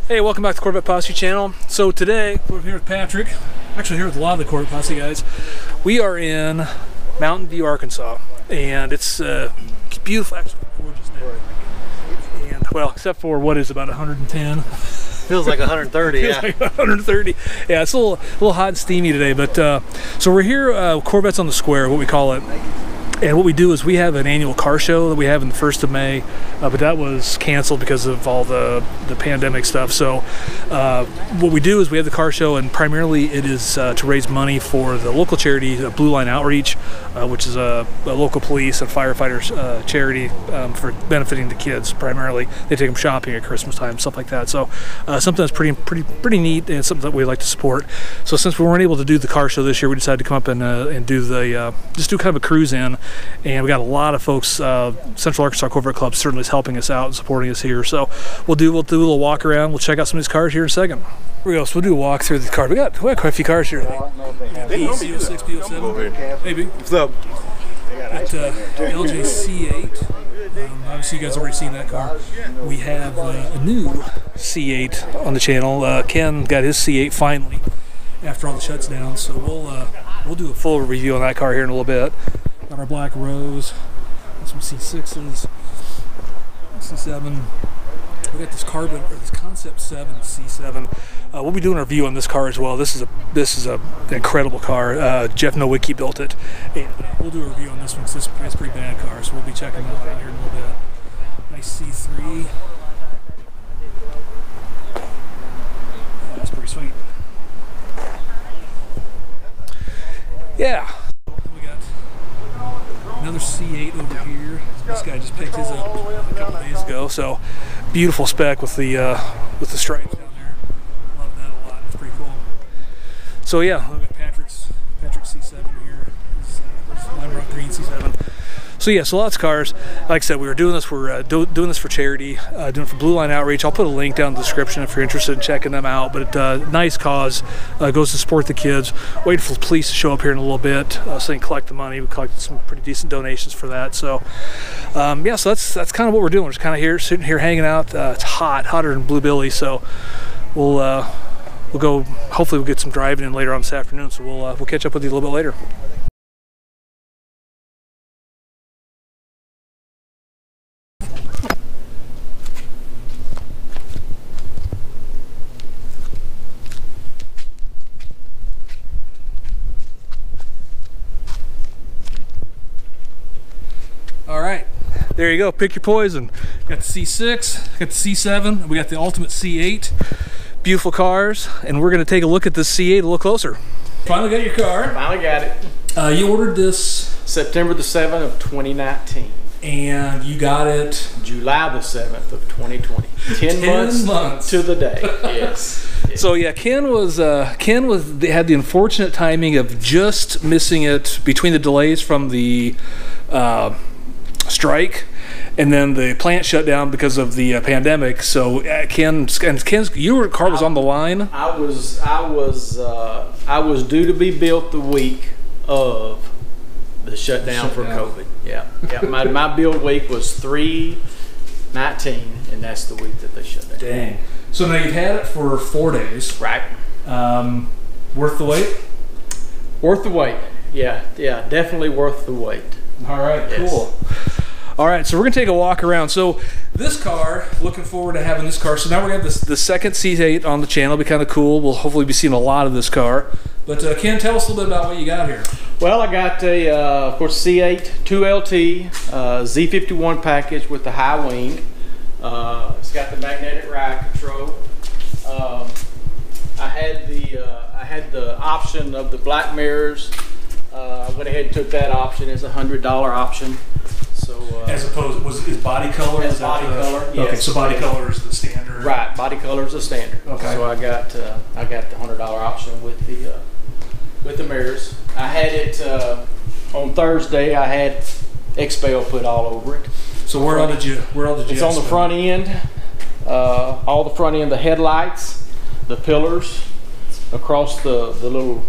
Hey, welcome back to the Corvette Posse channel. So today, we're here with Patrick. Actually here with a lot of the Corvette Posse guys. We are in Mountain View, Arkansas. And it's beautiful, actually gorgeous day. And, well, except for what is about 110. Feels like 130, yeah. Like 130. Yeah, it's a little hot and steamy today. But so we're here, Corvettes on the Square, what we call it. And what we do is we have an annual car show that we have on the 1st of May, but that was canceled because of all the pandemic stuff. So what we do is we have the car show, and primarily it is to raise money for the local charity, Blue Line Outreach, which is a local police and firefighters charity for benefiting the kids primarily. They take them shopping at Christmas time, stuff like that. So something that's pretty neat, and something that we like to support. So since we weren't able to do the car show this year, we decided to come up and do the just do kind of a cruise in. And we got a lot of folks. Central Arkansas Corvette Club certainly is helping us out and supporting us here. So we'll do a little walk around. We'll check out some of these cars here in a second. Here we go. So we'll do a walk through the car. We got quite a few cars here. C6, P07. Hey, B. What's up? Got LJ C8. Obviously, you guys already seen that car. We have a new C8 on the channel. Ken got his C8 finally after all the shuts down. So we'll do a full review on that car here in a little bit. Got our Black Rose, got some C6s, C7. We got this this Concept 7 C7. We'll be doing a review on this car as well. This is an incredible car. Jeff Nowicki built it, and we'll do a review on this one because it's a pretty bad car. So we'll be checking that out here in a little bit. Nice C3. Yeah, that's pretty sweet. Yeah. Another C8 over here. This guy just picked his up a couple days ago. So beautiful spec with the stripes down there. Love that a lot. It's pretty cool. So yeah, look at Patrick's C7 here. This lime rock green C7. So yeah, so lots of cars. Like I said, we were doing this. We're doing this for charity, doing it for Blue Line Outreach. I'll put a link down in the description if you're interested in checking them out. But nice cause, goes to support the kids. Waiting for the police to show up here in a little bit so they can collect the money. We collected some pretty decent donations for that. So yeah, so that's kind of what we're doing. We're just kind of here, sitting here, hanging out. It's hotter than Blue Billy, so we'll go. Hopefully, we'll get some driving in later on this afternoon. So we'll catch up with you a little bit later. All right, there you go. Pick your poison. Got the C6, got the C7, we got the ultimate C8. Beautiful cars, and we're going to take a look at this C8 a little closer. Finally got your car. Finally got it. You ordered this September the 7th of 2019. And you got it July the 7th of 2020. 10 months to the day. Yes. So yeah, Ken had the unfortunate timing of just missing it between the delays from the strike and then the plant shut down because of the pandemic. So Ken's your car was on the line. I was due to be built the week of the shutdown for COVID. Yeah. My build week was 3/19, and that's the week that they shut down. Dang. So now you've had it for 4 days. Right. Worth the wait? Worth the wait. Yeah, definitely worth the wait. All right, yes. Cool. All right, so we're gonna take a walk around. So this car, looking forward to having this car. So now we have the second C8 on the channel. It'll be kind of cool. We'll hopefully be seeing a lot of this car. But Ken, tell us a little bit about what you got here. Well, I got a, of course, C8 2LT Z51 package with the high wing. It's got the magnetic ride control. I had the option of the black mirrors. I went ahead and took that option as a $100 option. So as opposed, is body color? As body color, yes. Okay, so body color is the standard. Right, body color is the standard. Okay. So I got the $100 option with the mirrors. I had it on Thursday. I had Expel put all over it. So where all did you? It's on the front end. All the front end, the headlights, the pillars, across this little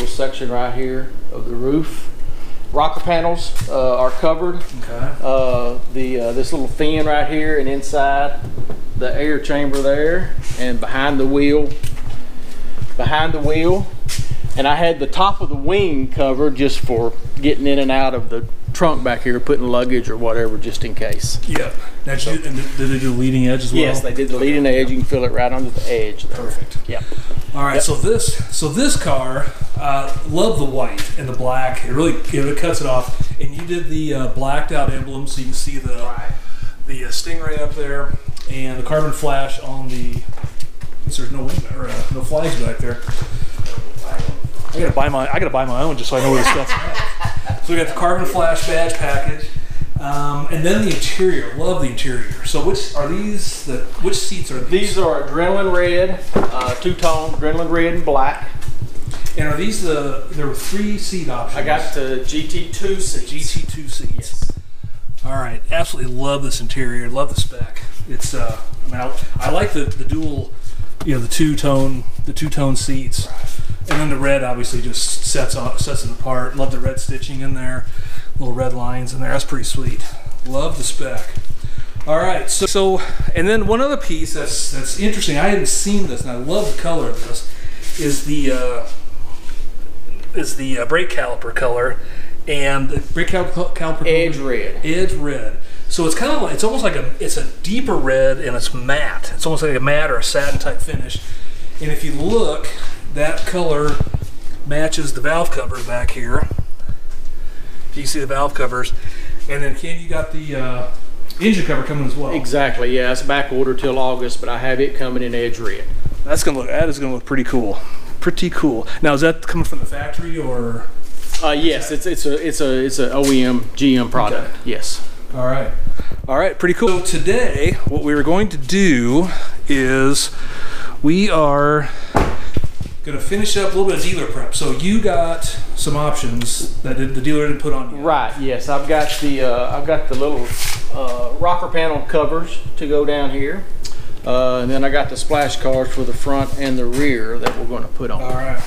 section right here of the roof. rocker panels are covered. Okay. This little fin right here, and inside the air chamber there, and behind the wheel. And I had the top of the wing covered just for getting in and out of the trunk back here, putting luggage or whatever, just in case. Yeah. Now, and did they do the leading edge as well? Yes, they did the leading edge. You can feel it right under the edge there. Perfect. Yep. All right. Yep. So this car, love the white and the black. It really cuts it off. And you did the blacked out emblem, so you can see the Stingray up there, and the carbon flash on the. There's no wing or no flags back there. I gotta buy my own just so I know where the stuff's at. So we got the carbon flash badge package, and then the interior. Love the interior. So which seats are these? These are adrenaline red, two-tone adrenaline red and black. And are these there were 3 seat options? I got the GT2 seats. GT2 seats. Yes. All right, absolutely love this interior. Love the spec. It's I like the dual, the two-tone seats. And then the red obviously just sets it apart. Love the red stitching in there, little red lines in there. That's pretty sweet. Love the spec. All right, so and then one other piece that's interesting. I hadn't seen this, and I love the color of this. Is the brake caliper color, and the brake caliper edge red. Edge red. So it's kind of like, it's almost like it's a deeper red, and it's matte. It's almost like a matte or a satin type finish. And if you look, that color matches the valve covers back here. You can see the valve covers, and then Ken, you got the engine cover coming as well. Exactly. Yeah, it's back ordered till August, but I have it coming in edge red. That is gonna look pretty cool. Pretty cool. Now, is that coming from the factory or? Yes, it's a OEM GM product. Okay. Yes. All right, pretty cool. So today, what we were going to do is we are going to finish up a little bit of dealer prep. So you got some options that the dealer didn't put on yet. Right. Yes, I've got the little rocker panel covers to go down here, and then I got the splash cars for the front and the rear that we're going to put on. All right.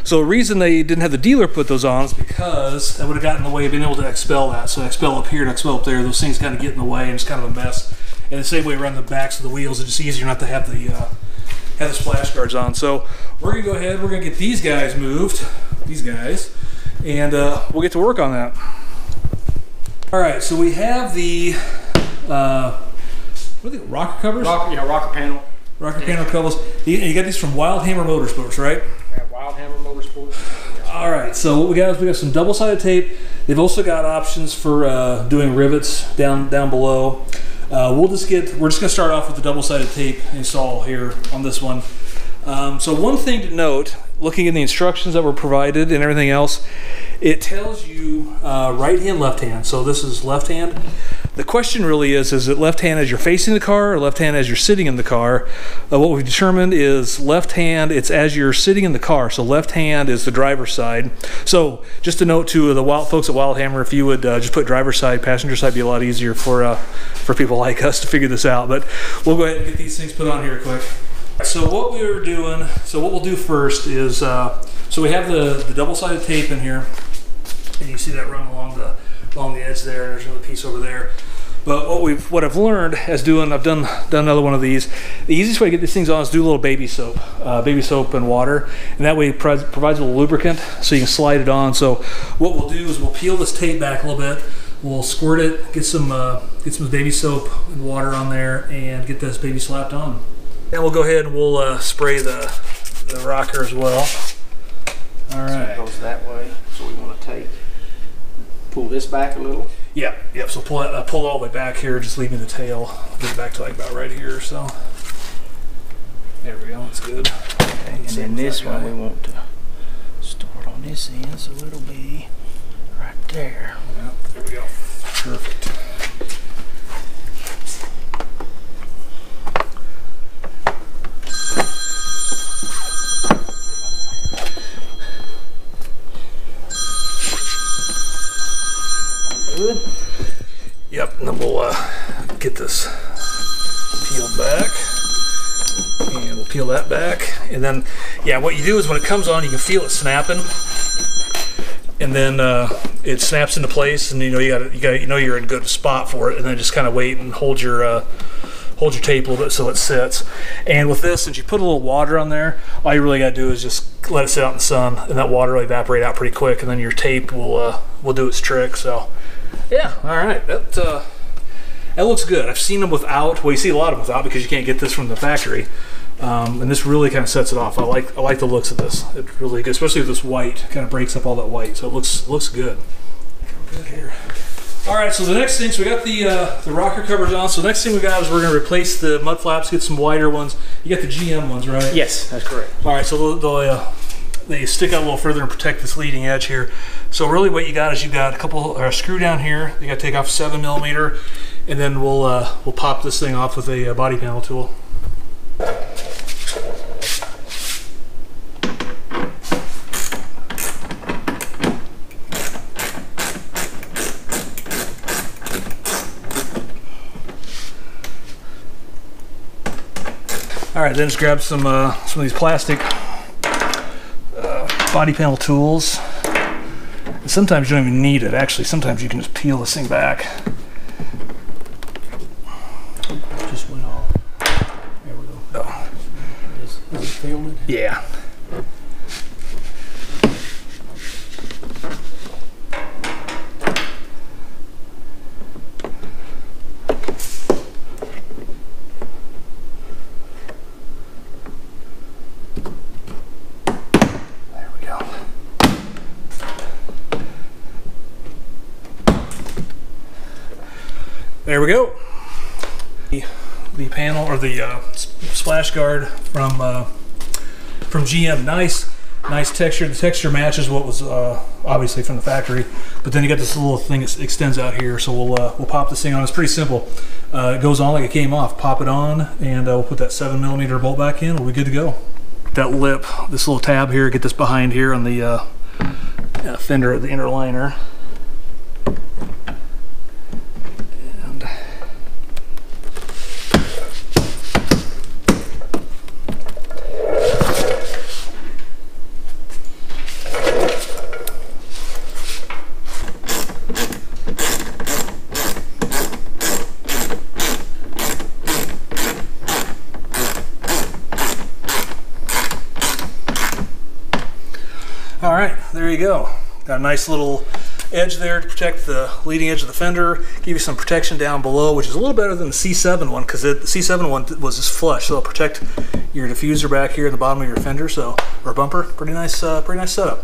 So the reason they didn't have the dealer put those on is because that would have gotten in the way of being able to expel that. So expel up here and expel up there. Those things kind of get in the way, and it's kind of a mess. And the same way around the backs of the wheels, it's just easier not to have the splash guards on. So we're gonna go ahead. We're gonna get these guys moved. And we'll get to work on that. All right. So we have the what are they, rocker covers? Rocker panel. Rocker panel covers. You got these from Wild Hammer Motorsports, right? Yeah, Wild Hammer Motorsports. All right, so what we got is we got some double-sided tape. They've also got options for doing rivets down below. We're just gonna start off with the double-sided tape install here on this one. So one thing to note, looking at the instructions that were provided and everything else, it tells you right hand, left hand. So this is left hand. The question really is it left hand as you're facing the car or left hand as you're sitting in the car? What we've determined is left hand, it's as you're sitting in the car. So left hand is the driver's side. So just a note to the folks at Wild Hammer, if you would just put driver's side, passenger side, be a lot easier for people like us to figure this out. But we'll go ahead and get these things put on here quick. So what we'll do first is, so we have the double-sided tape in here, and you see that run along the edge there, and there's another piece over there. But what I've learned as I've done another one of these, the easiest way to get these things on is do a little baby soap and water, and that way it provides a little lubricant so you can slide it on. So what we'll do is we'll peel this tape back a little bit, we'll squirt it, get some baby soap and water on there, and get this baby slapped on. And we'll go ahead and we'll spray the rocker as well. All right. So it goes that way. So we want to pull this back a little. Yep. So pull it all the way back here. Just leave me the tail. Get it back to like about right here or so. There we go. That's good. Okay. And then this one we want to start on this end, so it'll be right there. Yep. There we go. Perfect. Good. Yep, and then we'll get this peeled back, and we'll peel that back, and then, yeah, what you do is when it comes on, you can feel it snapping, and then it snaps into place, and you know you're in a good spot for it, and then just kind of wait and hold your tape a little bit so it sits. And with this, since you put a little water on there, all you really got to do is just let it sit out in the sun, and that water will evaporate out pretty quick, and then your tape will do its trick. So yeah, all right, that looks good. I've seen them without. Well, you see a lot of them without because you can't get this from the factory. And this really kind of sets it off. I like the looks of this. It's really good, especially with this white. Kind of breaks up all that white, so it looks good. Good here. All right, so the next thing, so we got the rocker covers on. So the next thing we got is we're going to replace the mud flaps, get some wider ones. You got the GM ones, right? Yes, that's correct. All right, so they stick out a little further and protect this leading edge here. So really what you got is you got a couple screw down here. You got to take off 7mm, and then we'll pop this thing off with a body panel tool. All right, then just grab some of these plastic body panel tools. And sometimes you don't even need it. Actually, sometimes you can just peel this thing back. Just went off. There we go. Oh. Is it filming? Yeah. There we go. The panel, or the splash guard from GM. Nice texture. The texture matches what was obviously from the factory, but then you got this little thing that extends out here. So we'll pop this thing on. It's pretty simple. It goes on like it came off. Pop it on, and we'll put that 7mm bolt back in. We'll be good to go. That lip, this little tab here, get this behind here on the fender of the inner liner. All right, there you go. Got a nice little edge there to protect the leading edge of the fender, give you some protection down below, which is a little better than the C7 one, because the C7 one was just flush, so it'll protect your diffuser back here at the bottom of your fender, or bumper. Pretty nice setup.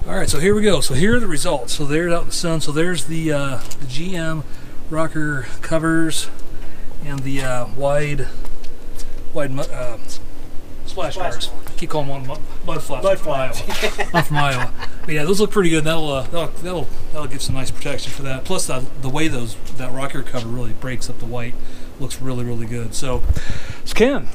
All right, so here we go. So here are the results. So there's out in the sun. So there's the GM rocker covers and the wide splash guards. I keep calling one mud flaps. Mud flaps. I'm from Iowa. But yeah, those look pretty good. That'll give some nice protection for that. Plus the way that rocker cover really breaks up the white looks really good. So Ken,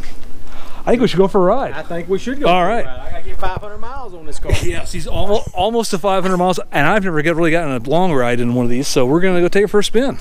I think we should go for a ride. I think we should go. All for right. a ride. I gotta get 500 miles on this car. Yes, he's almost to 500 miles, and I've never really gotten a long ride in one of these. So we're gonna go take it for a spin.